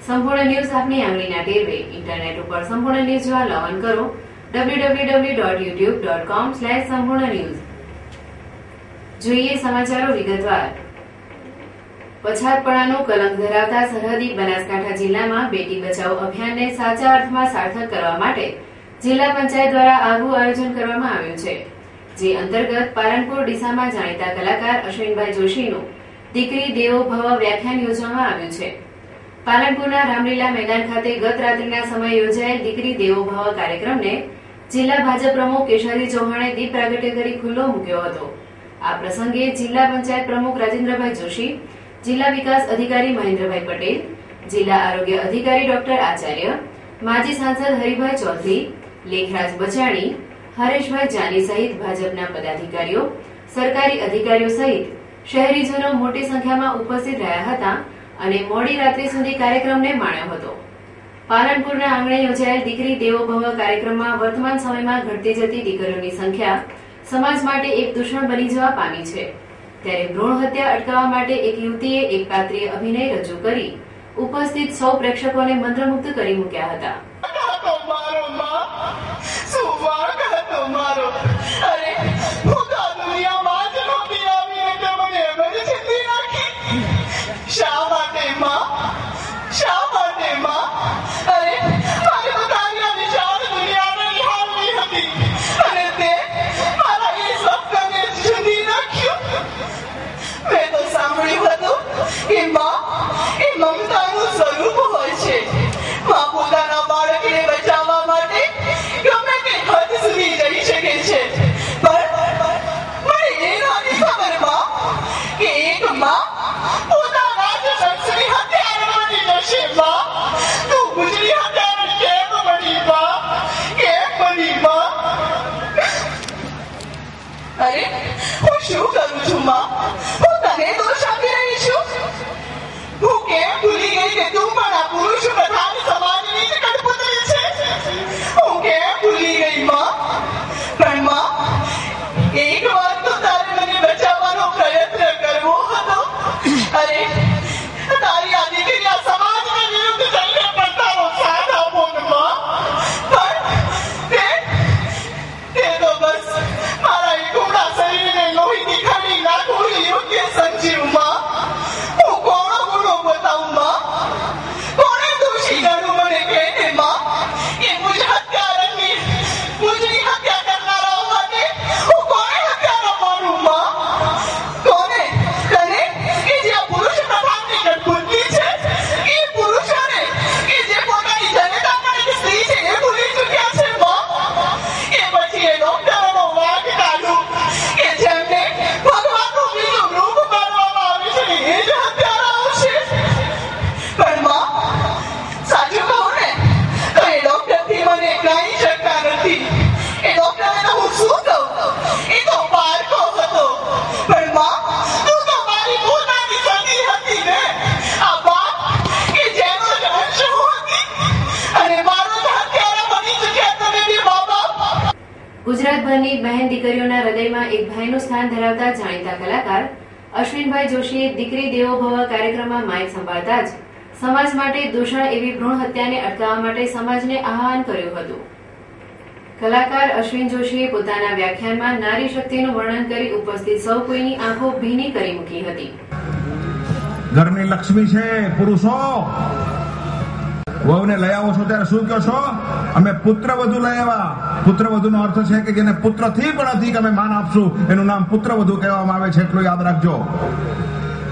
સંપૂર્ણ ન્યૂઝ આપની આંગળીના ટેરવે ઇન્ટરનેટ ઉપર સંપૂર્ણ ન્યૂઝ જોવા લોગિન કરો www.youtube.com/સંપૂર્ણ ન્યૂઝ। જોઈએ સમાચારો વિગતવાર। પછાતપણાનું કલંક ધરાવતા સરહદી બનાસકાંઠા જિલ્લામાં બેટી બચાવો અભિયાનને સાચા અર્થમાં સાર્થક કરવા માટે જિલ્લા પંચાયત દ્વારા આગવું આયોજન કરવામાં આવ્યું છે, જે અંતર્ગત પાલનપુર ડીસામાં જાણીતા કલાકાર અશ્વિનભાઈ જોશીનું દીકરી દેવો ભવ વ્યાખ્યાન યોજવામાં આવ્યું છે। પાલનપુરના રામલીલા મેદાન ખાતે ગત રાત્રિના સમયે યોજાયેલ દીકરી દેવો ભવ કાર્યક્રમને જિલ્લા ભાજપ પ્રમુખ કેશરી ચૌહાણે દીપ પ્રાગટ્ય કરી ખુલ્લો મૂક્યો હતો। આ પ્રસંગે જિલ્લા પંચાયત પ્રમુખ રાજેન્દ્રભાઈ જોશી, જિલ્લા વિકાસ અધિકારી મહેન્દ્રભાઈ પટેલ, જિલ્લા આરોગ્ય અધિકારી ડોક્ટર આચાર્ય, માજી સાંસદ હરિભાઈ ચૌધરી, લેખરાજ બચાણી, હરેશભાઈ જાની સહિત ભાજપના પદાધિકારીઓ, સરકારી અધિકારીઓ સહિત શહેરીજનો મોટી સંખ્યામાં ઉપસ્થિત રહ્યા હતા અને મોડી રાત્રિ સુધી કાર્યક્રમને માણ્યો હતો। પાલનપુરના આંગણે યોજાયેલ દીકરી દેવો ભવ કાર્યક્રમમાં વર્તમાન સમયમાં ઘટતી જતી દીકરીઓની સંખ્યા સમાજ માટે એક દૂષણ બની જવા પામી છે, ત્યારે ભ્રૂણ હત્યા અટકાવવા માટે એક યુવતીએ એક પાત્રીય અભિનય રજૂ કરી ઉપસ્થિત સૌ પ્રેક્ષકોને મંત્રમુગ્ધ કરી મૂક્યા હતા। અરે હું શું કરું છું માં? હું તને દોષ આપી રહી છું? હું કેમ ભૂલી ગઈ કે તું પણ આ પુરુષ પ્રધાન સમાજની જ કઠપુતળી છે? હું કેમ ભૂલી ગઈ માં? પણ માં, એક વાર તો તારે મને બચાવવાનો પ્રયત્ન કરવો હતો। અરે તારી આ દીકરી આ સમાજની વિરુદ્ધ જઈને પણ તારો સાથ આપો ને માં। પણ તે તો બસ મારા એક ઉમરા શરીરને લોહીથી ખડી નાખવું યોગ્ય સમજ્યું માં। હું કોનો ગુનો બતાવું માં? કોને દોષી ગણું મને કહે ને માં? કે મુજની હત્યા કરનારાઓ માટે હું કોને હત્યારો માનું માં? કોને? તને કે જે આ પુરુષ પ્રધાનની કઠપુતળી છે, એ પુરુષોને કે જે પોતાની જનતા માટે સ્ત્રી છે એ ભૂલી ચૂક્યા છે માં? એ પછી એ ડોક્ટરોનો વાંક કાઢું કે જેમને ભગવાનનું બીજું રૂપ માનવામાં આવે છે એ જ હત્યારાઓ છે? પણ માં, સાચું કહું ને તો એ ડોક્ટરથી મને કઈ શકતા નથી। એ ડોક્ટરને તો હું શું કહું? એ તો પારકો હતો। પણ માં, તું તો મારી પોતાની સતી હતી ને। આ બાપ કે જેનો જ અંશ હું હતી અને મારો જ હત્યારા બની ચૂક્યા તમે બે મા બાપ। ગુજરાતભરની બહેન દીકરીઓના હૃદયમાં એક ભાઈનું સ્થાન ધરાવતા જાણીતા કલાકાર અશ્વિનભાઈ જોશીએ દીકરી દેવો ભવ કાર્યક્રમમાં માઇક સંભાળતા જ સમાજ માટે દૂષણ એવી ભ્રૂણ હત્યાને અટકાવવા માટે સમાજને આહવાન કર્યું હતું। કલાકાર અશ્વિન જોશીએ પોતાના વ્યાખ્યાનમાં નારી શક્તિનું વર્ણન કરી ઉપસ્થિત સૌ કોઈની આંખો ભીની કરી મૂકી હતી। ઘરની લક્ષ્મી છે પુરુષો। વહુને લઈ આવો છો ત્યારે શું કહો છો? અમે પુત્ર વધુ લઈ આવ્યા। પુત્ર વધુનો અર્થ છે કે જેને પુત્રથી પણ અધિક અમે માન આપશું એનું નામ પુત્ર વધુ કહેવામાં આવે છે, એટલું યાદ રાખજો।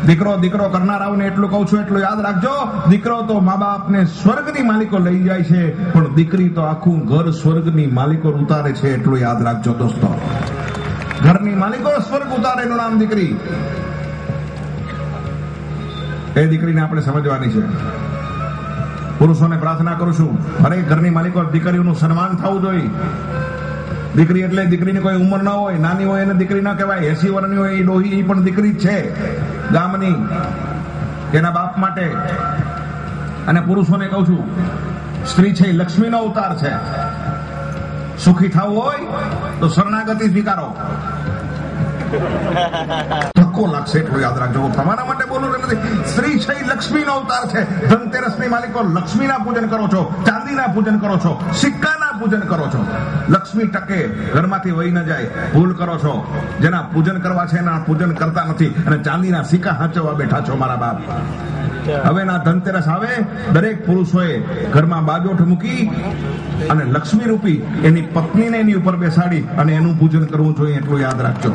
દીકરો દીકરો કરનારાઓને એટલું કહું છું, એટલું યાદ રાખજો। દીકરો તો મા બાપને સ્વર્ગની માલિકો લઈ જાય છે, પણ દીકરી તો આખું ઘર સ્વર્ગની માલિકો ઉતારે છે, એટલું યાદ રાખજો દોસ્તો। ઘરની માલિકો સ્વર્ગ ઉતારે એનું નામ દીકરી। એ દીકરીને આપણે સમજવાની છે। પુરુષોને પ્રાર્થના કરું છું, અરે ઘરની માલિકો દીકરીઓનું સન્માન થવું જોઈએ। દીકરી એટલે દીકરીની કોઈ ઉંમર ન હોય, નાની હોય એને દીકરી ન કહેવાય। 80 વર્ષની હોય એ ડોહી એ પણ દીકરી જ છે ગામની, એના બાપ માટે। અને પુરુષોને કહું છું, સ્ત્રી છે એ લક્ષ્મીનો અવતાર છે। સુખી થવું હોય તો શરણાગતિ સ્વીકારો। તો તડકો લાગશે એટલું યાદ રાખજો. તમારા માટે બોલું નથી. સ્ત્રી છે એ લક્ષ્મીનો અવતાર છે. ધનતેરસની માલિકો લક્ષ્મીના પૂજન કરો છો, ચાંદીના પૂજન કરો છો, સિક્કાના પૂજન કરો છો. લક્ષ્મી ટકે, ઘરમાંથી વહી ન જાય. ભૂલ કરો છો. જેના પૂજન કરવા છે એના પૂજન કરતા નથી અને ચાંદીના સિક્કા હાંચવવા બેઠા છો મારા બાપ. હવે ના ધનતેરસ આવે, દરેક પુરુષોએ ઘરમાં બાજોઠ મૂકી અને લક્ષ્મી રૂપી એની પત્નીને એની ઉપર બેસાડી અને એનું પૂજન કરવું જોઈએ એટલું યાદ રાખજો.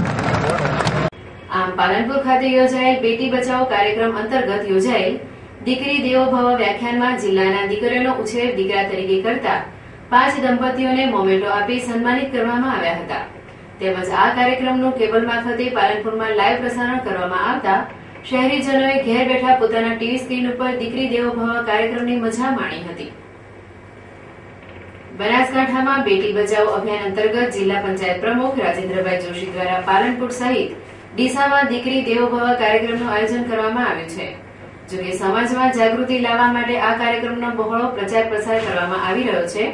આમ પાલનપુર ખાતે યોજાયેલ બેટી બચાવો કાર્યક્રમ અંતર્ગત યોજાયેલ દીકરી દેવો ભવ વ્યાખ્યાનમાં જિલ્લાના દીકરીઓનો ઉછેર દીકરા તરીકે કરતા 5 દંપતીઓને મોમેન્ટો આપી સન્માનિત કરવામાં આવ્યા હતા. તેમજ આ કાર્યક્રમનું કેબલ મારફતે પાલનપુરમાં લાઈવ પ્રસારણ કરવામાં આવતા શહેરીજનોએ ઘેર બેઠા પોતાના ટીવી સ્ક્રીન ઉપર દીકરી દેવો ભવ કાર્યક્રમની મજા માણી હતી. બનાસકાંઠામાં બેટી બચાવો અભિયાન અંતર્ગત જિલ્લા પંચાયત પ્રમુખ રાજેન્દ્રભાઈ જોશી દ્વારા પાલનપુર સહિત ડીસામાં દીકરી દેવો ભવ કાર્યક્રમનું આયોજન કરવામાં આવ્યું છે. જોકે સમાજમાં જાગૃતિ લાવવા માટે આ કાર્યક્રમનો બહોળો પ્રચાર પ્રસાર કરવામાં આવી રહ્યો છે.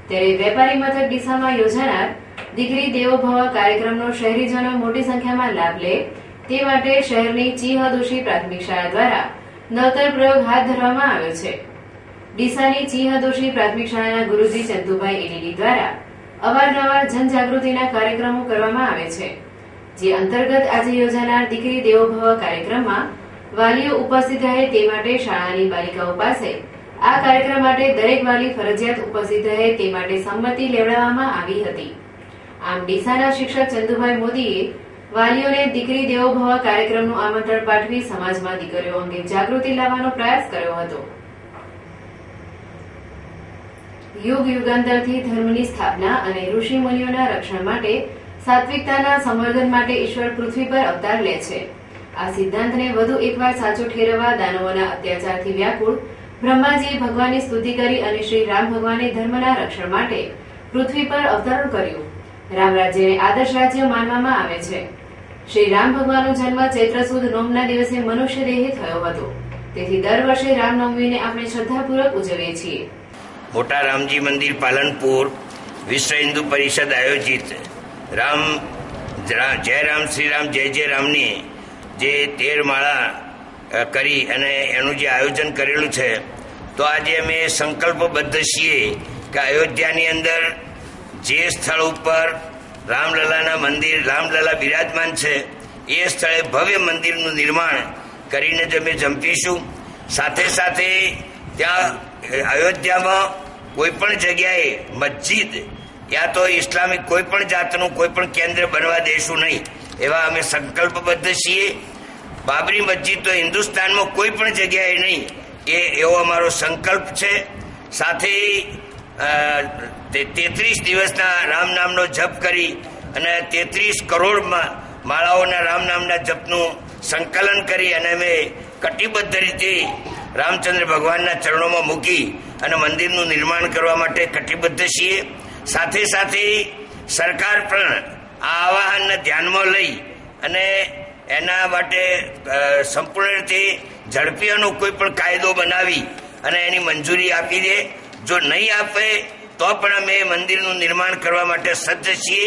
ત્યારે વેપારી મથક ડીસામાં યોજાનાર દીકરી દેવો ભવ કાર્યક્રમનો શહેરીજનો મોટી સંખ્યામાં લાભ લે તે માટે શહેરની ચિહદોશી પ્રાથમિક શાળા દ્વારા નવતર પ્રયોગ હાથ ધરવામાં આવ્યો છે. ડીસાની ચિહદોશી પ્રાથમિક શાળાના ગુરુજી ચંદુભાઈ એડીડી દ્વારા અવારનવાર જનજાગૃતિના કાર્યક્રમો કરવામાં આવે છે. જે અંતર્ગત આજે યોજાનાર દીકરી દેવો ભવ કાર્યક્રમમાં વાલીઓ ઉપસ્થિત રહે તે માટે શાળાની બાલિકાઓ પાસે આ કાર્યક્રમ માટે દરેક વાલી ફરજિયાત ઉપસ્થિત રહે તે માટે સંમતિ લેવડાવવામાં આવી હતી. આમ ડીસાના શિક્ષક ચંદુભાઈ મોદીએ વાલીઓને દીકરી દેવો ભવ કાર્યક્રમનું આમંત્રણ પાઠવી સમાજમાં દીકરીઓ અંગે જાગૃતિ લાવવાનો પ્રયાસ કર્યો હતો. યુગ યુગાંતરથી ધર્મની સ્થાપના અને ઋષિ મુનિઓના રક્ષણ માટે સાત્વિકતાના સંવર્ધન માટે ઈશ્વર પૃથ્વી પર અવતાર લે છે. આ સિદ્ધાંતને વધુ એકવાર સાચો ઠેરવવા દાનવોના અત્યાચારથી વ્યાકુળ બ્રહ્માજીએ ભગવાનની સ્તુતિ કરી અને શ્રી રામ ભગવાને ધર્મના રક્ષણ માટે પૃથ્વી પર અવતરણ કર્યું. રામ રાજ્યને આદર્શ રાજ્ય માનવામાં આવે છે. શ્રી રામ ભગવાનનો જન્મ ચૈત્ર સુદ નોમના દિવસે મનુષ્ય દેહે થયો હતો. તેથી દર વર્ષે રામનવમીને આપણે શ્રદ્ધાપૂર્વક ઉજવીએ છીએ. મોટા રામજી મંદિર પાલનપુર વિશ્વ હિન્દુ પરિષદ આયોજિત રામ જય રામ શ્રી રામ જય જય રામની જે 13 માળા કરી અને એનું જે આયોજન કરેલું છે, તો આજે અમે સંકલ્પબદ્ધ છીએ કે અયોધ્યાની અંદર જે સ્થળ ઉપર રામલલાના મંદિર રામલલા બિરાજમાન છે એ સ્થળે ભવ્ય મંદિરનું નિર્માણ કરીને જ અમે જંપીશું. સાથે સાથે ત્યાં અયોધ્યામાં કોઈ પણ જગ્યાએ મસ્જિદ યા તો ઇસ્લામિક કોઈ પણ જાતનું કોઈ પણ કેન્દ્ર બનવા દેશું નહીં, એવા અમે સંકલ્પબદ્ધ છીએ. બાબરી મસ્જિદ તો હિન્દુસ્તાનમાં કોઈ પણ જગ્યાએ નહીં, એવો અમારો સંકલ્પ છે. સાથે 33 દિવસના રામ નામનો જપ કરી અને 33 કરોડ માળાઓના રામ નામના જપનું સંકલન કરી અને અમે કટિબદ્ધ રીતે રામચંદ્ર ભગવાનના ચરણોમાં મૂકી અને મંદિરનું નિર્માણ કરવા માટે કટિબદ્ધ છીએ. સાથે સાથે સરકાર પણ આ આવાહનને ધ્યાનમાં લઈ અને એના માટે સંપૂર્ણ રીતે ઝડપીનો કોઈ પણ કાયદો બનાવી અને એની મંજૂરી આપી દે. જો નહીં આપે તો પણ અમે મંદિરનું નિર્માણ કરવા માટે સજ્જ છીએ.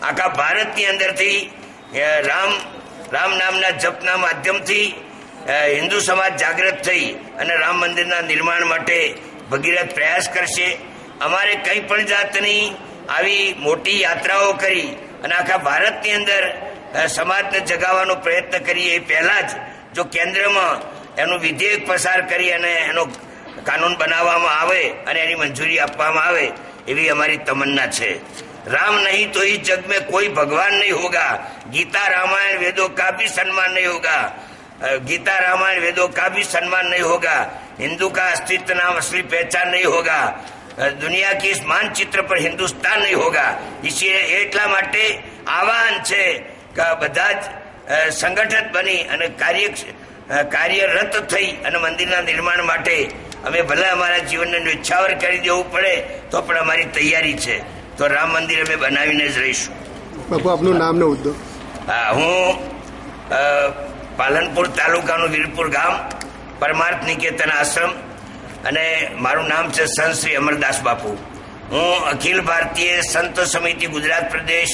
આખા ભારતની અંદરથી રામ નામના જપના માધ્યમથી હિન્દુ સમાજ જાગૃત થઈ અને રામ મંદિરના નિર્માણ માટે ભગીરથ પ્રયાસ કરશે. અમારે કંઈ પણ જાતની આવી મોટી યાત્રાઓ કરી અને આખા ભારતની અંદર સમાજને જગાવવાનો પ્રયત્ન કરીએ એ પહેલા જ જો કેન્દ્રમાં એનું વિધેયક પસાર કરી અને એનો કાનૂન બનાવવામાં આવે અને એની મંજૂરી આપવામાં આવે એવી અમારી તમન્ના છે. राम नहीं तो इस जग में कोई भगवान नहीं होगा. गीता रामायण वेदों का भी सम्मान नहीं होगा. गीता रामायण वेदों का भी सम्मान नहीं होगा. हिंदू का अस्तित्व नाम असली पहचान नहीं होगा. दुनिया की इस मानचित्र पर हिंदुस्तान नहीं होगा. इसीलिए એટલા માટે આહવાન છે કે બધા જ સંગઠિત બની અને કાર્યરત થઈ અને મંદિરના નિર્માણ માટે અમે ભલે અમારા જીવનને ન્યોછાવર કરી દેવું પડે તો પણ અમારી તૈયારી છે. તો રામ મંદિર અમે બનાવીને જ રહીશું. બાપુ આપનું નામ ને હોદ્દો? હું પાલનપુર તાલુકાનું વીરપુર ગામ પરમાર્થ નિકેતન આશ્રમ અને મારું નામ છે સંત શ્રી અમરદાસ બાપુ. હું અખિલ ભારતીય સંત સમિતિ ગુજરાત પ્રદેશ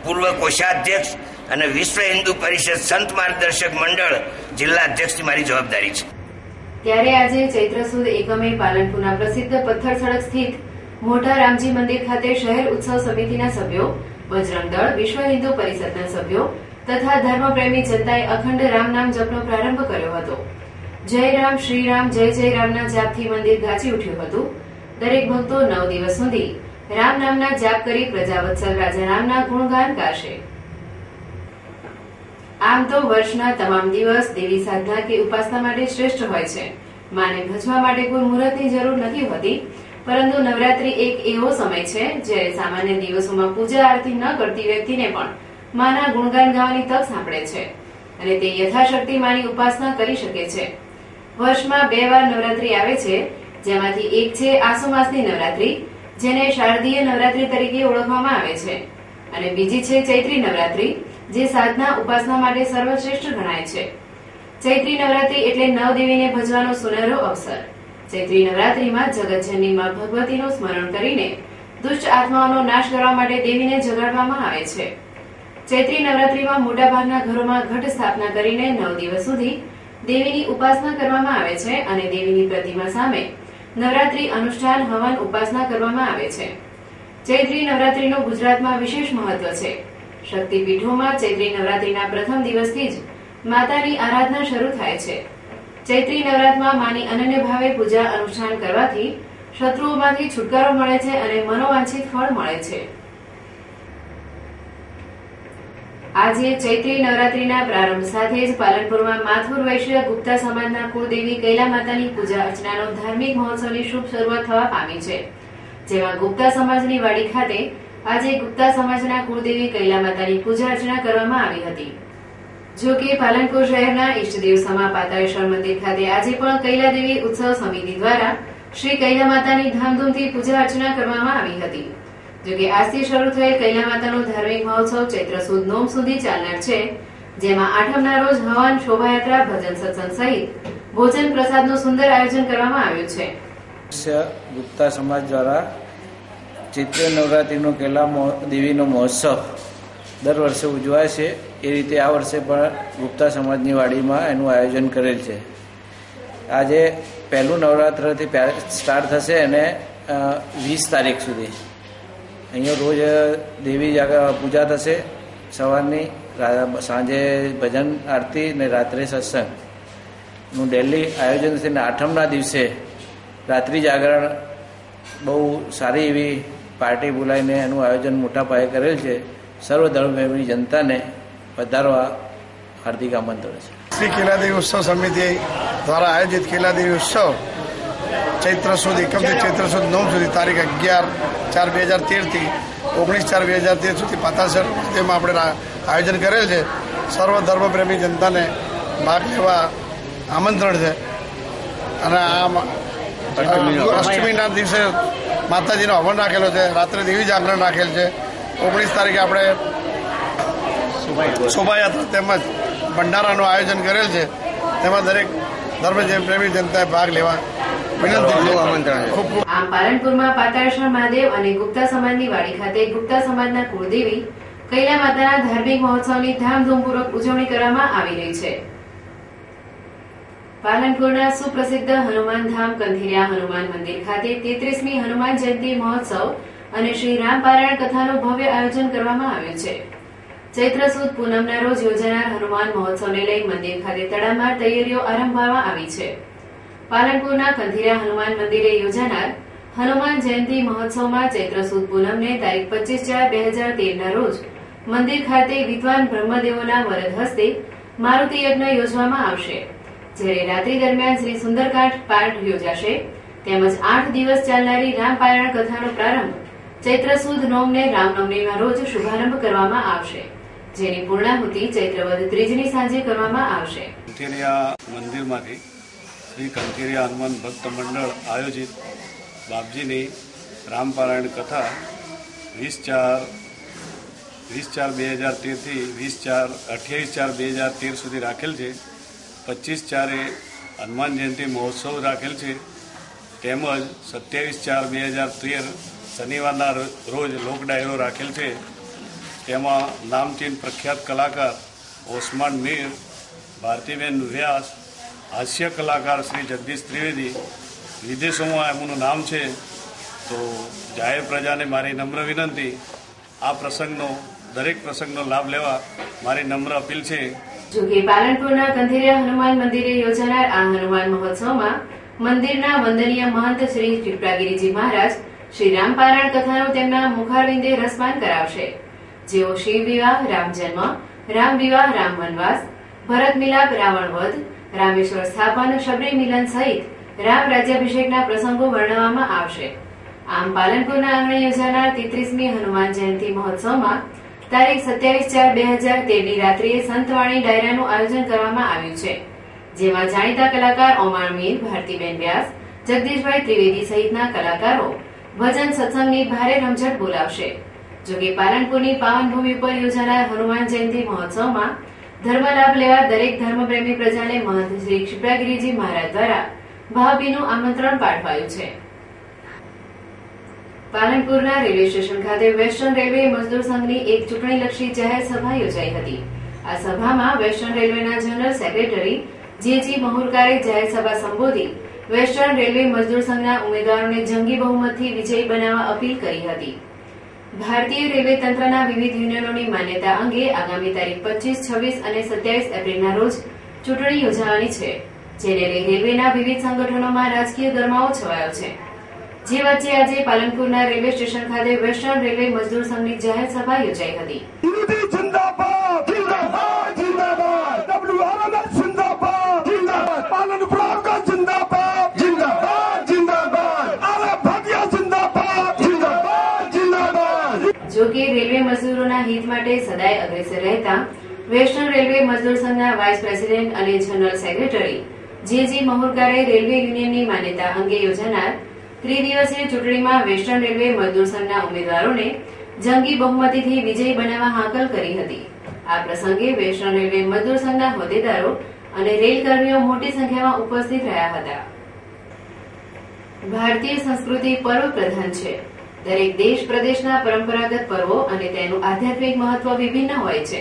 પૂર્વ કોષાધ્યક્ષ અને વિશ્વ હિન્દુ પરિષદ સંત માર્ગદર્શક મંડળ જિલ્લા અધ્યક્ષની મારી જવાબદારી છે. ત્યારે આજે ચૈત્ર સુદ એકમે પાલનપુરના પ્રસિદ્ધ પથ્થર સડક સ્થિત મોટા રામજી મંદિર ખાતે શહેર ઉત્સવ સમિતિના સભ્યો, બજરંગ દળ, વિશ્વ હિન્દુ પરિષદના સભ્યો તથા ધર્મપ્રેમી જનતાએ અખંડ રામ નામ જપનો પ્રારંભ કર્યો હતો. જય રામ, શ્રી રામ, જય જય રામના જાપથી મંદિર ગાજી ઉઠ્યું હતું. દરેક ભક્તો 9 દિવસ સુધી રામ નામના જાપ કરી પ્રજાવત્સલ રાજા રામના ગુણગાન ગાશે. આમ તો વર્ષના તમામ દિવસ દેવી સાધના કે ઉપાસના માટે શ્રેષ્ઠ હોય છે. માને ભજવા માટે કોઈ મુહૂર્તની જરૂર નથી હોતી, પરંતુ નવરાત્રી એક એવો સમય છે જ્યારે સામાન્ય દિવસોમાં પૂજા આરતી ન કરતી વ્યક્તિને પણ માના ગુણગાન ગાવાની તક સાંપડે છે અને તે યથાશક્તિ માની ઉપાસના કરી શકે છે. વર્ષમાં 2 વાર નવરાત્રી આવે છે, જેમાંથી એક છે આસો માસની નવરાત્રી, જેને શારદીય નવરાત્રી તરીકે ઓળખવામાં આવે છે, અને બીજી છે ચૈત્રી નવરાત્રી, જે સાધના ઉપાસના માટે સર્વશ્રેષ્ઠ ગણાય છે. ચૈત્રી નવરાત્રી એટલે 9 દેવીને ભજવાનો સુનહેરો અવસર. ચૈત્રી નવરાત્રીમાં જગતજનની માં ભગવતીનું સ્મરણ કરીને દુષ્ટ આત્માઓનો નાશ કરવા માટે દેવીને જગાડવામાં આવે છે. ચૈત્રી નવરાત્રીમાં મોટાભાગના ઘરોમાં ઘટ સ્થાપના કરીને 9 દિવસ સુધી દેવીની ઉપાસના કરવામાં આવે છે અને દેવીની પ્રતિમા સામે નવરાત્રી અનુષ્ઠાન, હવન, ઉપાસના કરવામાં આવે છે. ચૈત્રી નવરાત્રીનું ગુજરાતમાં વિશેષ મહત્વ છે. શક્તિપીઠોમાં ચૈત્રી નવરાત્રીના પ્રથમ દિવસથી જ માતાની આરાધના શરૂ થાય છે. ચૈત્રી નવરાત્રમાં માની અનન્ય ભાવે પૂજા અનુષ્ઠાન કરવાથી શત્રુઓમાંથી છુટકારો મળે છે અને મનોવાંછિત ફળ મળે છે. આજે ચૈત્રી નવરાત્રીના પ્રારંભ સાથે જ પાલનપુરમાં માથુર વૈશ્ય ગુપ્તા સમાજના કુળદેવી કૈલા માતાની પૂજા અર્ચનાનો ધાર્મિક મહોત્સવની શુભ શરૂઆત થવા પામી છે, જેમાં ગુપ્તા સમાજની વાડી ખાતે આજે ગુપ્તા સમાજના કુળદેવી કૈલા માતાની પૂજા અર્ચના કરવામાં આવી હતી. જો કે પાલનપુર શહેરના ઈષ્ટદેવ સમા પાતાળેશ્વર મંદિર ખાતે આજે પણ કૈલા દેવી ઉત્સવ સમિતિ દ્વારા શ્રી કૈલા માતાની ધામધૂમથી પૂજા અર્ચના કરવામાં આવી હતી. જો કે આજથી શરૂ થયેલ કૈલા માતાનો ધાર્મિક મહોત્સવ ચૈત્ર સુદ નોમ સુધી ચાલનાર છે, જેમાં આઠમના રોજ હવન, શોભાયાત્રા, ભજન, સત્સંગ સહિત ભોજન પ્રસાદનું સુંદર આયોજન કરવામાં આવ્યું છે. ગુપ્તા સમાજ દ્વારા ચૈત્ર નવરાત્રિનો કૈલા દેવીનો મહોત્સવ દર વર્ષે ઉજવાય છે. એ રીતે આ વર્ષે પણ ગુપ્તા સમાજની વાડીમાં એનું આયોજન કરેલ છે. આજે પહેલું નવરાત્રથી સ્ટાર્ટ થશે અને 20 તારીખ સુધી અહીંયા રોજ દેવી પૂજા થશે. સવારની, સાંજે ભજન આરતી ને રાત્રે સત્સંગનું ડેલી આયોજન છે. અને આઠમના દિવસે રાત્રિ જાગરણ બહુ સારી એવી પાર્ટી બોલાવીને એનું આયોજન મોટા પાયે કરેલ છે. સર્વ ધર્મપ્રેમી જનતાને વધારવા હાર્દિક આમંત્રણ છે. શ્રી કેલાદેવી ઉત્સવ સમિતિ દ્વારા આયોજિત કેલાદેવી ઉત્સવ ચૈત્ર સુદ એકમથી ચૈત્ર સુદ 9 સુધી તારીખ 11/4/2013 થી 19/4/2013 સુધી પાતાસર તેમાં આપણે આયોજન કરેલ છે. સર્વ ધર્મપ્રેમી જનતાને ભાગ લેવા આમંત્રણ છે. અને આ અષ્ટમીના દિવસે માતાજીનો હવન રાખેલો છે. રાત્રે દેવી જાગરણ રાખેલ છે. 19 તારીખે આપણે શોભાયાત્રા તેમજ ભંડારાનું આયોજન કરેલ છે. તેમાં દરેક ધર્મપ્રેમી જનતાએ ભાગ લેવા વિનંતી. આમ પાલનપુરમાં પાતાળેશ્વર મહાદેવ અને ગુપ્તા સમાજની વાડી ખાતે ગુપ્તા સમાજના કુળદેવી કૈલા માતાના ધાર્મિક મહોત્સવની ધામધૂમપૂર્વક ઉજવણી કરવામાં આવી રહી છે. પાલનપુરના સુપ્રસિદ્ધ હનુમાન ધામ કંથીરિયા હનુમાન મંદિર ખાતે 33મી હનુમાન જયંતિ મહોત્સવ અને શ્રી રામ પારાયણ કથાનું ભવ્ય આયોજન કરવામાં આવ્યું છે. ચૈત્ર સુદ પૂનમના રોજ યોજાનાર હનુમાન મહોત્સવને લઈ મંદિર ખાતે તડામાર તૈયારીઓ આરંભવામાં આવી છે. પાલનપુરના કંથીરિયા હનુમાન મંદિરે યોજાનાર હનુમાન જયંતિ મહોત્સવમાં ચૈત્ર સુદ પૂનમને તારીખ 25/4/2013ના રોજ મંદિર ખાતે વિદ્વાન બ્રહ્મદેવોના વરદ હસ્તે મારુતિ યજ્ઞ યોજવામાં આવશે, જ્યારે રાત્રિ દરમિયાન શ્રી સુંદરકાંડ પાઠ યોજાશે. તેમજ 8 દિવસ ચાલનારી રામ પારાયણ કથાનો પ્રારંભ ચૈત્ર સુદ નોમને રામનવમીના રોજ શુભારંભ કરવામાં આવશે, જેની પૂર્ણાહુતિ ચૈત્ર વદ 3ની સાંજે કરવામાં આવશે. કંથીરિયા મંદિરમાંથી શ્રી કંથીરિયા હનુમાન ભક્ત મંડળ આયોજિત બાપજીની રામપારાયણ કથા 20/4/2013 થી 28/4/2013 સુધી રાખેલ છે. 25/4 હનુમાન જયંતિ મહોત્સવ રાખેલ છે. તેમજ 27/4/2013 શનિવારના રોજ લોક ડાયરો રાખેલ છે. તેમાં નામચીન પ્રખ્યાત કલાકાર ઓસમાન મીર, ભારતીબેન વ્યાસ, હાસ્ય કલાકાર શ્રી જગદીશ ત્રિવેદી, વિદેશોમાં એમનું નામ છે. તો જાહેર પ્રજાને મારી નમ્ર વિનંતી, આ દરેક પ્રસંગનો લાભ લેવા મારી નમ્ર અપીલ છે. જોકે પાલનપુરના કંધેરિયા હનુમાન મંદિરે યોજાનાર આ હનુમાન મહોત્સવમાં મંદિરના વંદનીય મહંત શ્રી ત્રિપુરાગીરીજી મહારાજ શ્રી રામપારાયણ કથાનું તેમના મુખારવિંદે રસપાન કરાવશે, જેઓ શિવ વિવાહ, રામ જન્મ, રામ વિવાહ, રામ વનવાસ, ભરત મિલાપ, રાવણ વધ, રામેશ્વર સ્થાપન, શબરી મિલન સહિત રામ રાજ્યાભિષેકના પ્રસંગો વર્ણવવામાં આવશે. આમ પાલનપુરના આંગણે યોજાનાર 33મી હનુમાન જયંતિ મહોત્સવમાં તારીખ 27/4/2013ની રાત્રિએ સંતવાણી ડાયરાનું આયોજન કરવામાં આવ્યું છે, જેમાં જાણીતા કલાકાર ઓમાણ મીર, ભારતીબેન વ્યાસ, જગદીશભાઈ ત્રિવેદી સહિતના કલાકારો ભજન સત્સંગની ભારે રમઝટ બોલાવશે. જોકે પાલનપુરની પાવન ભૂમિ પર યોજાનાર હનુમાન જયંતિ મહોત્સવમાં ધર્મલાભ લેવા દરેક ધર્મપ્રેમી પ્રજાને મહંત શ્રી ત્રિપુરાગીરીજી મહારાજ દ્વારા ભાવભીનું આમંત્રણ પાઠવાયું છે. પાલનપુરના રેલવે સ્ટેશન ખાતે વેસ્ટર્ન રેલવે મજદૂર સંઘની એક ચૂંટણીલક્ષી જાહેર સભા યોજાઈ હતી. આ સભામાં વેસ્ટર્ન રેલવેના જનરલ સેક્રેટરી જે.જી. મહુરકારે જાહેર સભા સંબોધી વેસ્ટર્ન રેલવે મજદૂર સંઘના ઉમેદવારોને જંગી બહુમતથી વિજયી બનાવવા અપીલ કરી હતી. ભારતીય રેલવે તંત્રના વિવિધ યુનિયનોની માન્યતા અંગે આગામી તારીખ 25, 26 અને 27 એપ્રિલના રોજ ચૂંટણી યોજાવાની છે, જેને લઈ રેલવેના વિવિધ સંગઠનોમાં રાજકીય ગરમાવો છવાયો છે. જે વચ્ચે આજે પાલનપુરના રેલવે સ્ટેશન ખાતે વેસ્ટર્ન રેલવે મજદૂર સંઘની જાહેર સભા યોજાઈ હતી. જોકે રેલવે મજદૂરોના હિત માટે સદાય અગ્રેસર રહેતા વેસ્ટર્ન રેલવે મજદૂર સંઘના વાઇસ પ્રેસિડેન્ટ અને જનરલ સેક્રેટરી જે.જી. મહુરકારે રેલવે યુનિયનની માન્યતા અંગે યોજાનાર ત્રિદિવસીય ચૂંટણીમાં વેસ્ટર્ન રેલવે મજદૂર સંઘના ઉમેદવારોને જંગી બહુમતીથી વિજયી બનાવવા હાકલ કરી હતી. આ પ્રસંગે વેસ્ટર્ન રેલવે મજદૂર સંઘના હોદ્દેદારો અને રેલકર્મીઓ મોટી સંખ્યામાં ઉપસ્થિત રહ્યા હતા. ભારતીય સંસ્કૃતિ પર્વ પ્રધાન છે. દરેક દેશ પ્રદેશના પરંપરાગત પર્વો અને તેનું આધ્યાત્મિક મહત્વ વિભિન્ન હોય છે.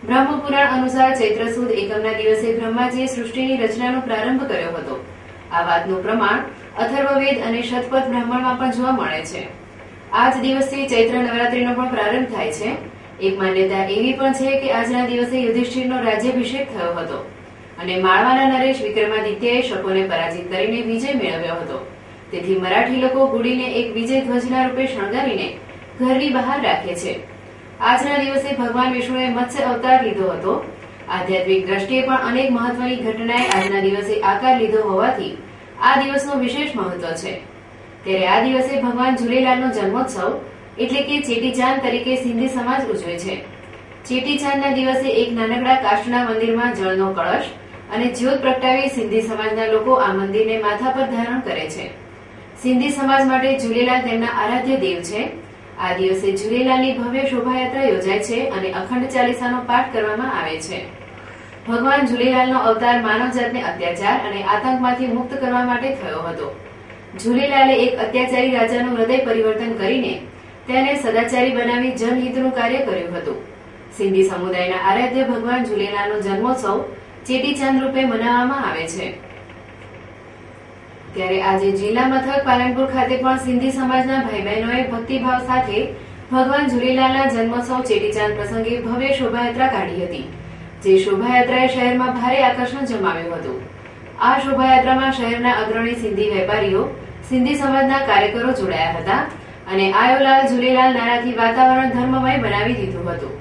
બ્રહ્મપુરાણ અનુસાર ચૈત્ર સુદ એકમના દિવસે બ્રહ્માજીએ સૃષ્ટિની રચનાનો પ્રારંભ કર્યો હતો. આ વાતનું પ્રમાણ અથર્વવેદ અને શતપથ બ્રાહ્મણમાં પણ જોવા મળે છે. આ જ દિવસથી ચૈત્ર નવરાત્રીનો પણ પ્રારંભ થાય છે. એક માન્યતા એવી પણ છે કે આજના દિવસે યુધિષ્ઠિરનો રાજ્યાભિષેક થયો હતો અને માળવાના નરેશ વિક્રમાદિત્યએ શકોને પરાજિત કરીને વિજય મેળવ્યો હતો. તેથી મરાઠી લોકો ગુડીને એક વિજય ધ્વજના રૂપે શણગારીને ઘરની બહાર રાખે છે. આજના દિવસે ભગવાન વિષ્ણુએ મત્સ્ય અવતાર લીધો હતો. આધ્યાત્મિક દ્રષ્ટિએ પણ અનેક મહત્વની ઘટનાએ આજના દિવસે આકાર લીધો હોવાથી આ દિવસનું વિશેષ મહત્વ છે. ત્યારે આ દિવસે ભગવાન ઝૂલેલાલનો જન્મોત્સવ એટલે કે ચેટીચાંદ તરીકે સિંધી સમાજ ઉજવે છે. ચેટીચાંદના દિવસે એક નાનકડા કાષ્ઠના મંદિરમાં જળનો કળશ અને જ્યોત પ્રગટાવી સિંધી સમાજના લોકો આ મંદિરને માથા પર ધારણ કરે છે. સિંધી સમાજ માટે ઝૂલેલાલ તેમના આરાધ્ય દેવ છે. આ દિવસે ઝૂલેલાલની ભવ્ય શોભાયાત્રા યોજાય છે અને અખંડ ચાલીસાનો પાઠ કરવામાં આવે છે. ભગવાન ઝૂલેલાલનો અવતાર માનવજાતને અત્યાચાર અને આતંકમાંથી મુક્ત કરવા માટે થયો હતો. ઝૂલેલાલે એક અત્યાચારી રાજાનું હૃદય પરિવર્તન કરીને તેને સદાચારી બનાવી જનહિતનું કાર્ય કર્યું હતું. સિંધી સમુદાયના આરાધ્ય ભગવાન ઝૂલેલાલનો જન્મોત્સવ ચેટીચાંદ રૂપે મનાવવામાં આવે છે. ત્યારે આજે જિલ્લા મથક પાલનપુર ખાતે પણ સિંધી સમાજના ભાઈ બહેનોએ ભક્તિભાવ સાથે ભગવાન ઝૂલેલાલના જન્મોત્સવ ચેટીચાંદ પ્રસંગે ભવ્ય શોભાયાત્રા કાઢી હતી. જે શોભાયાત્રાએ શહેરમાં ભારે આકર્ષણ જમાવ્યું હતું. આ શોભાયાત્રામાં શહેરના અગ્રણી સિંધી વેપારીઓ, સિંધી સમાજના કાર્યકરો જોડાયા હતા અને આયોલાલ ઝૂલેલાલ નારાથી વાતાવરણ ધર્મમય બનાવી દીધું હતું.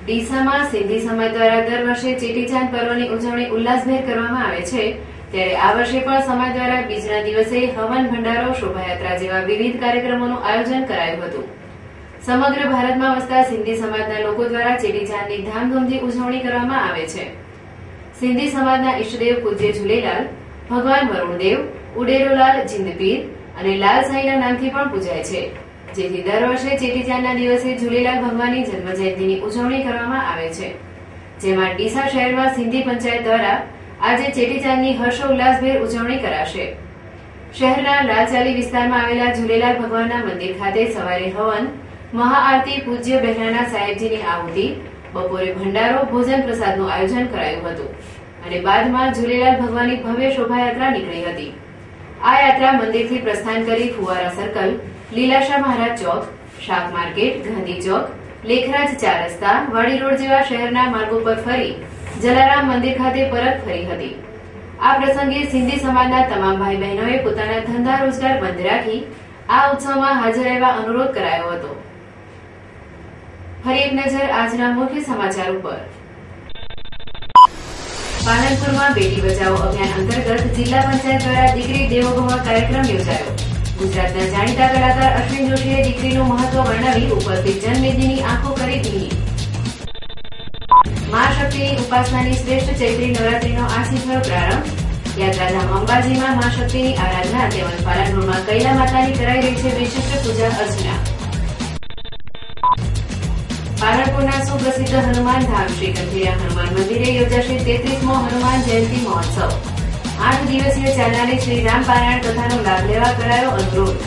ડીસામાં સિંધી સમાજ દ્વારા દર વર્ષે ચેટીચાંદ પર્વની ઉજવણી ઉલ્લાસભેર કરવામાં આવે છે. ત્યારે આ વર્ષે પણ સમાજ દ્વારા બીજના દિવસે હવન ભંડારો, શોભાયાત્રા જેવા વિવિધ કાર્યક્રમોનું આયોજન કરાયું હતું. સમગ્ર ભારતમાં વસતા સિંધી સમાજના લોકો દ્વારા ચેટીચાંદની ધામધૂમથી ઉજવણી કરવામાં આવે છે. સિંધી સમાજના ઈષ્ટદેવ પૂજ્ય ઝૂલેલાલ, ભગવાન વરુણદેવ, ઉડેરોલાલ જિંદપીર અને લાલ સાંઈના નામથી પણ પૂજાય છે. જેથી દર વર્ષે ચેટીચાંદના દિવસે ઝૂલેલાલ ભગવાનની જન્મજયંતિની ઉજવણી કરવામાં આવે છે. જેમાં ડીસા શહેરમાં સિંધી પંચાયત દ્વારા આજે ચેટીચાંદની હર્ષોલ્લાસભેર ઉજવણી કરાશે. શહેરના લાલચાલી વિસ્તારમાં આવેલા ઝૂલેલાલ ભગવાનના મંદિર ખાતે સવારે હવન, મહાઆરતી, પૂજ્ય બહેરાણા સાહેબજીની આહુતિ, બપોરે ભંડારો, ભોજન પ્રસાદનું આયોજન કરાયું હતું અને બાદમાં ઝૂલેલાલ ભગવાનની ભવ્ય શોભાયાત્રા નીકળી હતી. આ યાત્રા મંદિરથી પ્રસ્થાન કરી ફુવારા સર્કલ, લીલાશા મહારાજ ચોક, શાક માર્કેટ, ગાંધી ચોક, લેખરાજ 4 રસ્તા, વાડી રોડ જેવા શહેરના માર્ગો પર ફરી જલારામ મંદિર ખાતે પરત ફરી હતી. આ પ્રસંગે સિંધી સમાજના તમામ ભાઈ બહેનોએ પોતાના ધંધા રોજગાર બંધ રાખી આ ઉત્સવમાં હાજર રહેવા અનુરોધ કરાયો હતો. ફરી એક નજર આજના મુખ્ય સમાચાર ઉપર. પાલનપુરમાં બેટી બચાવો અભિયાન અંતર્ગત જિલ્લા પંચાયત દ્વારા દીકરી દેવો ભવ કાર્યક્રમ યોજાયો. ગુજરાતના જાણીતા કલાકાર અશ્વિન જોશીએ દીકરીનું મહત્વ વર્ણવી ઉપસ્થિત જનમેદનીની આંખો કરી દીધી. મા શક્તિની ઉપાસનાની શ્રેષ્ઠ ચૈત્રી નવરાત્રીનો આજથી થયો પ્રારંભ. યાત્રાધામ અંબાજીમાં મા શક્તિની આરાધના તેમજ પાલનપુરમાં કૈલા માતાની કરાઈ રહી છે વિશિષ્ટ પૂજા અર્ચના. પાલનપુરના સુપ્રસિદ્ધ હનુમાન ધામ શ્રી કંઠીયા હનુમાન મંદિરે યોજાશે 33મો હનુમાન જયંતિ મહોત્સવ. 8 દિવસીય ચાલનારી શ્રી રામ પારાયણ કથાનો લાભ લેવા કરાયો અનુરોધ.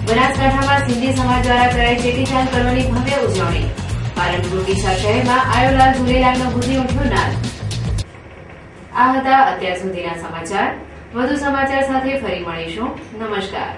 બનાસકાંઠામાં સિંધી સમાજ દ્વારા કરાઈ ચેટીચાંદ પર્વની ભવ્ય ઉજવણી. પાલનપુર ડીસા શહેરમાં આયોલાલ ઝૂલેલાલનો ગુંજી ઉઠ્યો નાદ. આ હતા અત્યાર સુધીના સમાચાર. વધુ સમાચાર સાથે ફરી મળીશું. નમસ્કાર.